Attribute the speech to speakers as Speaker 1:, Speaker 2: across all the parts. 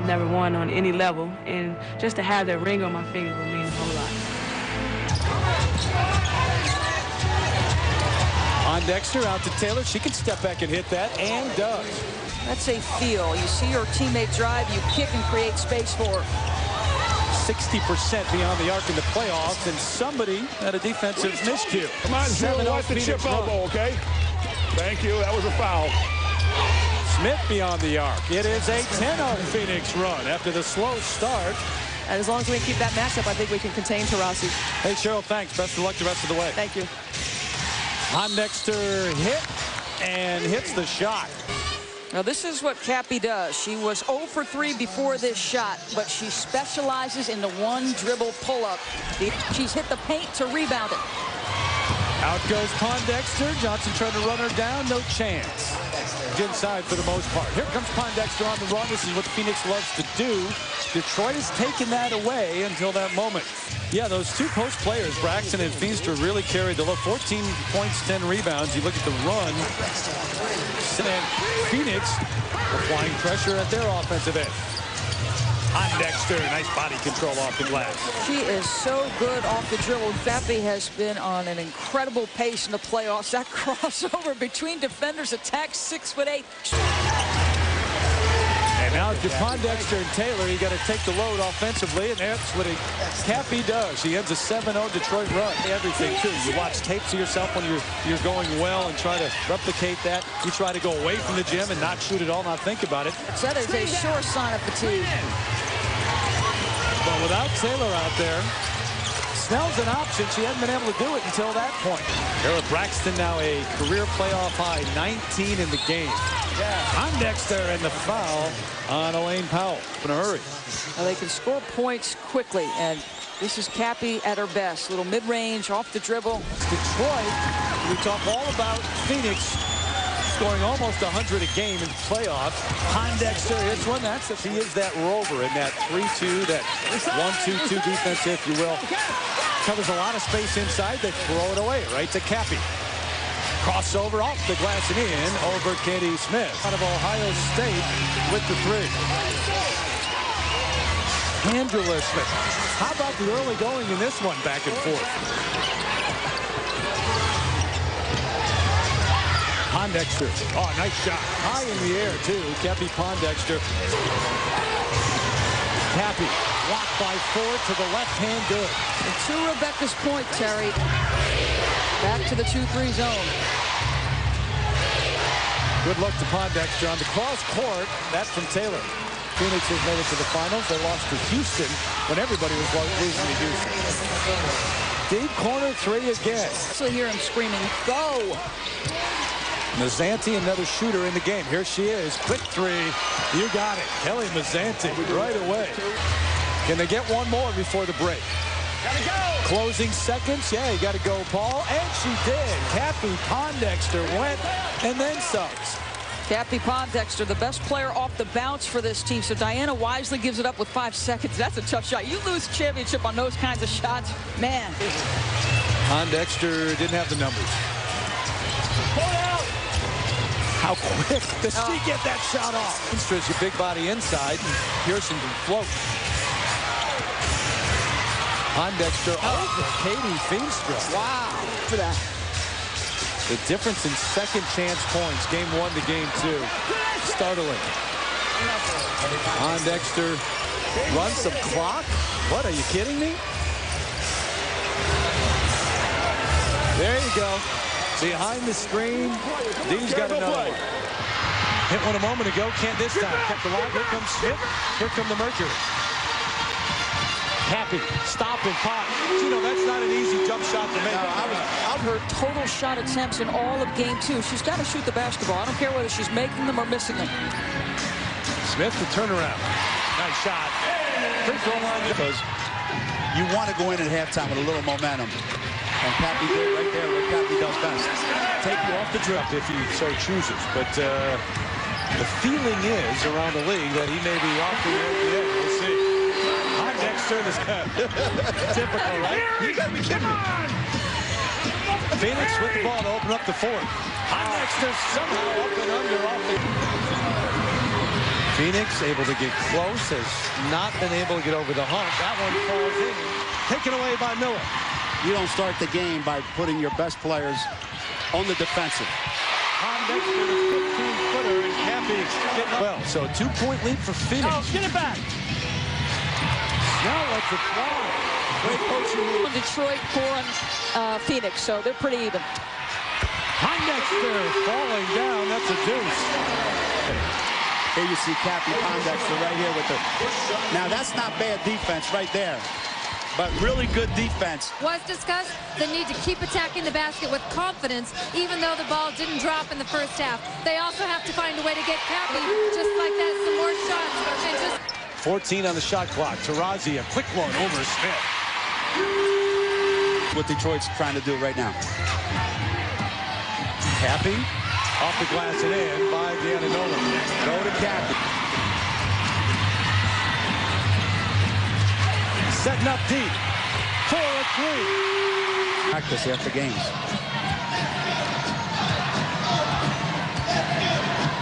Speaker 1: I've never won on any level, and just to have that ring on my finger would mean a whole lot.
Speaker 2: Pondexter out to Taylor. She can step back and hit that, and does.
Speaker 3: That's a feel. You see your teammate drive, you kick and create space for her.
Speaker 2: 60% beyond the arc in the playoffs, and somebody had a defensive miscue.
Speaker 4: Come on, Jill, watch the chip elbow, okay? Thank you. That was a foul.
Speaker 2: Smith beyond the arc. It is a 10-0 Phoenix run after the slow start.
Speaker 3: And as long as we can keep that matchup, I think we can contain Taurasi.
Speaker 2: Hey, Cheryl, thanks. Best of luck the rest of the way.
Speaker 3: Thank you.
Speaker 2: Pondexter hit and hits the shot.
Speaker 3: Now, this is what Cappie does. She was 0 for 3 before this shot, but she specializes in the one dribble pull-up. She's hit the paint to rebound it.
Speaker 2: Out goes Pondexter. Johnson trying to run her down. No chance. Inside for the most part. Here comes Pondexter on the run. This is what Phoenix loves to do. Detroit has taken that away until that moment. Yeah, those two post players, Braxton and Feenstra, really carried the load. 14 points, 10 rebounds. You look at the run. And Phoenix applying pressure at their offensive end. Pondexter, nice body control off the glass.
Speaker 3: She is so good off the dribble. Cappie has been on an incredible pace in the playoffs. That crossover between defenders, attacks 6'8".
Speaker 2: And now if you're Pondexter and Taylor, you got to take the load offensively, and that's what Cappie does. She ends a 7-0 Detroit run. Everything too. You watch tapes of yourself when you're going well and try to replicate that. You try to go away from the gym and not shoot it all, not think about it.
Speaker 3: That is a sure sign of fatigue.
Speaker 2: But without Taylor out there, Snell's an option. She hadn't been able to do it until that point. Garrett Braxton now a career playoff high, 19 in the game. Pondexter and the foul on Elaine Powell. In a hurry.
Speaker 3: Now they can score points quickly, and this is Cappie at her best. Little mid-range, off the dribble.
Speaker 2: Detroit, we talk all about Phoenix scoring almost 100 a game in the playoffs. Pondexter hits one. He is that rover in that 3-2, that 1-2-2 defense, if you will. Covers a lot of space inside. They throw it away right to Cappie. Crossover off the glass and in over Katie Smith out of Ohio State with the three. Handler Smith. How about the early going in this one, back and forth? Pondexter. Oh, nice shot. High in the air, too. Cappie Pondexter. Cappie blocked by Ford to the left hand, good.
Speaker 3: And to Rebecca's point, Terry, back to the 2-3 zone.
Speaker 2: Good luck to Pondexter on the cross court. That's from Taylor. Phoenix has made it to the finals. They lost to Houston when everybody was losing to Houston. Deep corner three again.
Speaker 3: So hear him screaming, go!
Speaker 2: Mazzanti, another shooter in the game. Here she is. Quick three. You got it. Kelly Mazzanti right away. Can they get one more before the break?
Speaker 4: Gotta go!
Speaker 2: Closing seconds. Yeah, you got to go, Paul. And she did. Cappie Pondexter went and then subs.
Speaker 3: Cappie Pondexter, the best player off the bounce for this team. So Diana wisely gives it up with 5 seconds. That's a tough shot. You lose championship on those kinds of shots. Man.
Speaker 2: Pondexter didn't have the numbers.
Speaker 4: Pull out!
Speaker 2: How quick does she get that shot off? Feenstra, your big body inside. Pearson can float. Pondexter over Katie Feenstra.
Speaker 3: Wow. For that.
Speaker 2: The difference in second chance points, game 1 to game 2. Startling. Pondexter runs some clock. What, are you kidding me? There you go. Behind the screen. Dee's got another one. Hit one a moment ago. Can't this time. Kept alive. Here comes Smith. Here come the Mercury. Cappie, stop and pop. You know, that's not an easy jump shot to make.
Speaker 3: Out her total shot attempts in all of game 2. She's got to shoot the basketball. I don't care whether she's making them or missing them.
Speaker 2: Smith, the turnaround. Nice shot. Free throw line.
Speaker 5: Because you want to go in at halftime with a little momentum. And Cappie did right there what Cappie does best.
Speaker 2: Take you off the dribble if he so chooses. But the feeling is around the league that he may be off the NBA. We'll see. Pondexter is typical, right?
Speaker 5: You gotta be kidding me.
Speaker 2: Phoenix with the ball to open up the fourth. Pondexter somehow up and under off the... Phoenix able to get close, has not been able to get over the hump. That one falls in, taken away by Miller.
Speaker 5: You don't start the game by putting your best players on the defensive.
Speaker 2: Pondexter, the 15-footer, and Cappie getting up. Well, so a 2-point lead for Phoenix.
Speaker 3: Oh, get it back.
Speaker 2: Now lets it fly. Great coaching move.
Speaker 3: Detroit for Phoenix, so they're pretty even.
Speaker 2: Pondexter falling down. That's a deuce.
Speaker 5: Here you see Cappie Pondexter right here with the... Now, that's not bad defense right there, but really good defense.
Speaker 6: Was discussed the need to keep attacking the basket with confidence, even though the ball didn't drop in the first half. They also have to find a way to get Cappie just like that, some more shots. And just
Speaker 2: 14 on the shot clock. Taurasi, a quick one over Smith.
Speaker 5: What Detroit's trying to do right now.
Speaker 2: Cappie off the glass and in by Deanna Nolan.
Speaker 5: Go to Cappie.
Speaker 2: Setting up deep for a three.
Speaker 5: Practice after games.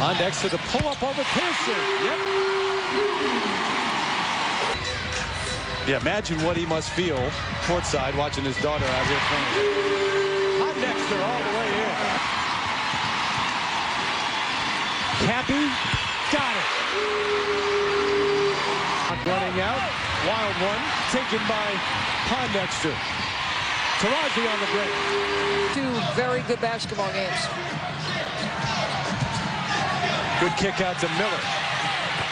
Speaker 2: Pondexter to pull up over Pearson. Yep. Yeah, imagine what he must feel courtside watching his daughter out here playing. Pondexter all the way in. Cappie got it. Running out. Wild one taken by Pondexter. Taurasi on the break.
Speaker 3: Two very good basketball games.
Speaker 2: Good kick out to Miller.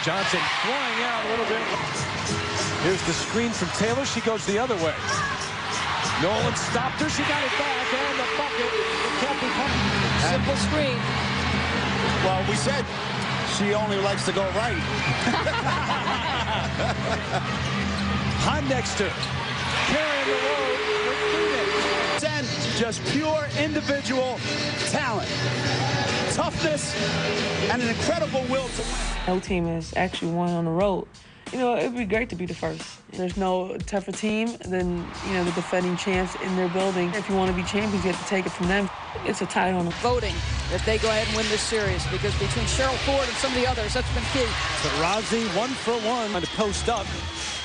Speaker 2: Johnson flying out a little bit. Here's the screen from Taylor. She goes the other way. Nolan stopped her. She got it back. And the bucket.
Speaker 3: Simple screen.
Speaker 5: Well, we said she only likes to go right.
Speaker 2: Pondexter carrying the load for Phoenix.
Speaker 5: And just pure individual talent, toughness, and an incredible will to win.
Speaker 1: No team has actually won on the road. You know, it'd be great to be the first. There's no tougher team than, you know, the defending champs in their building. If you want to be champions, you have to take it from them. It's a tie on them.
Speaker 3: Voting if they go ahead and win this series, because between Cheryl Ford and some of the others, that's been key.
Speaker 2: Taurasi 1 for 1 on the post up.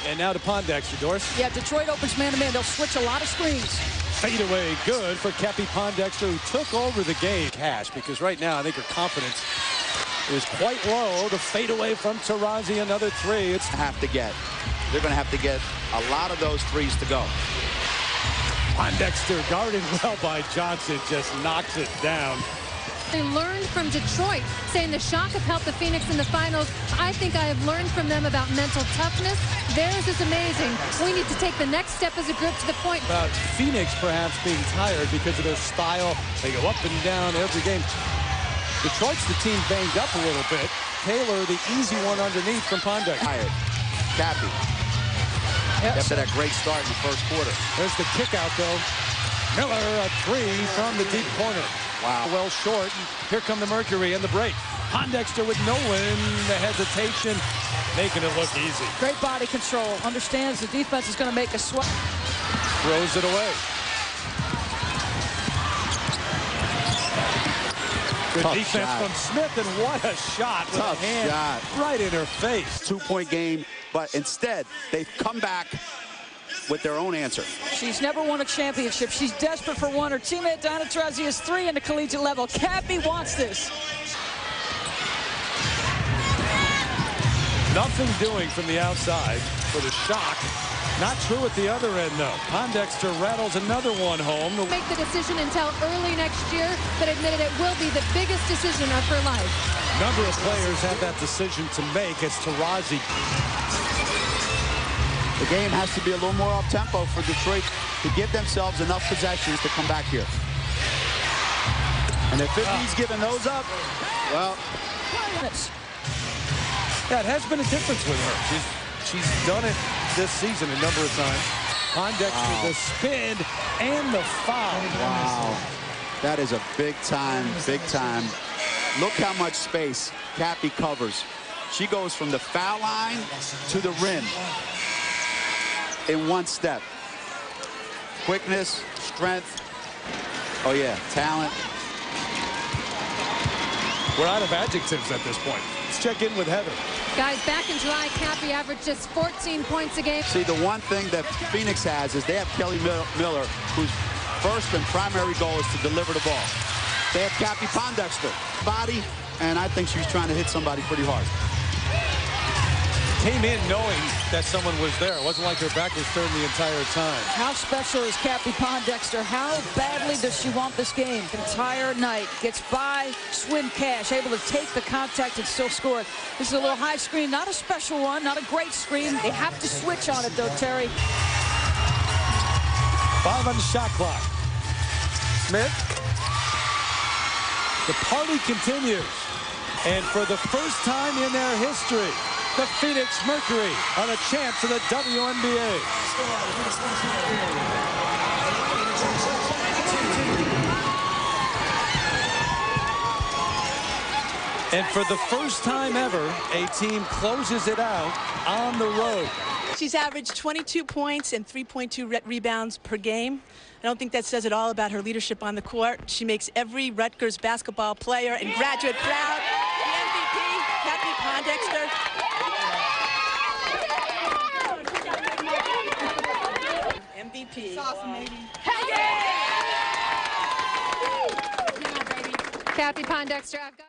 Speaker 2: And now to Pondexter, Doris.
Speaker 3: Yeah, Detroit opens man-to-man. They'll switch a lot of screens.
Speaker 2: Fade away, good for Cappie Pondexter, who took over the game. Cash, because right now I think her confidence is quite low. The fade away from Taurasi, another three. It's
Speaker 5: They're going to have to get a lot of those threes to go.
Speaker 2: Pondexter guarded well by Johnson, just knocks it down.
Speaker 6: They learned from Detroit, saying the shock have helped the Phoenix in the finals. I think I have learned from them about mental toughness. Theirs is amazing. We need to take the next step as a group to the point.
Speaker 2: About Phoenix perhaps being tired because of their style. They go up and down every game. Detroit's the team banged up a little bit. Taylor, the easy one underneath from Pondexter.
Speaker 5: Tired. Cappie. After that great start in the first quarter.
Speaker 2: There's the kick out, though. Miller, a three from the deep corner.
Speaker 5: Wow.
Speaker 2: Well short. Here come the Mercury and the break. Pondexter with Nolan, the hesitation, making it look easy.
Speaker 3: Great body control. Understands the defense is going to make a sweat.
Speaker 2: Throws it away. Good
Speaker 5: Tough
Speaker 2: defense
Speaker 5: shot.
Speaker 2: from Smith, and what a shot with
Speaker 5: Tough
Speaker 2: a hand
Speaker 5: shot.
Speaker 2: right in her face.
Speaker 5: 2-point game, but instead they've come back with their own answer.
Speaker 3: She's never won a championship. She's desperate for one. Her teammate Donna Taurasi is 3 in the collegiate level. Cappie wants this.
Speaker 2: Nothing doing from the outside for the shock. Not true at the other end, though. Pondexter rattles another one home.
Speaker 6: Make the decision until early next year, but admitted it will be the biggest decision of her life.
Speaker 2: Number of players have that decision to make as Taurasi.
Speaker 5: The game has to be a little more up-tempo for Detroit to give themselves enough possessions to come back here. And if he's giving those up, well...
Speaker 2: Yeah, it has been a difference with her. She's done it this season a number of times. Pondexter, the spin and the foul.
Speaker 5: Wow. That is a big time. Look how much space Cappie covers. She goes from the foul line to the rim in one step. Quickness, strength. Oh, yeah, talent.
Speaker 2: We're out of adjectives at this point. Let's check in with Heather.
Speaker 6: Guys, back in July, Cappie averaged just 14 points a game.
Speaker 5: See, the one thing that Phoenix has is they have Kelly Miller, whose first and primary goal is to deliver the ball. They have Cappie Pondexter, body, and I think she was trying to hit somebody pretty hard.
Speaker 2: Came in knowing that someone was there. It wasn't like her back was turned the entire time.
Speaker 3: How special is Cappie Pondexter? How badly does she want this game? Entire night. Gets by, swim cash, able to take the contact and still score it. This is a little high screen, not a special one, not a great screen. They have to switch on it, though, Terry.
Speaker 2: 5 on the shot clock. Smith. The party continues. And for the first time in their history, the Phoenix Mercury on a chance to the WNBA. And for the first time ever, a team closes it out on the road.
Speaker 7: She's averaged 22 points and 3.2 rebounds per game. I don't think that says it all about her leadership on the court. She makes every Rutgers basketball player and graduate proud. The MVP, Cappie Pondexter. MVP. It's awesome, baby. Hey, yeah!
Speaker 6: Cappie Pondexter, I've got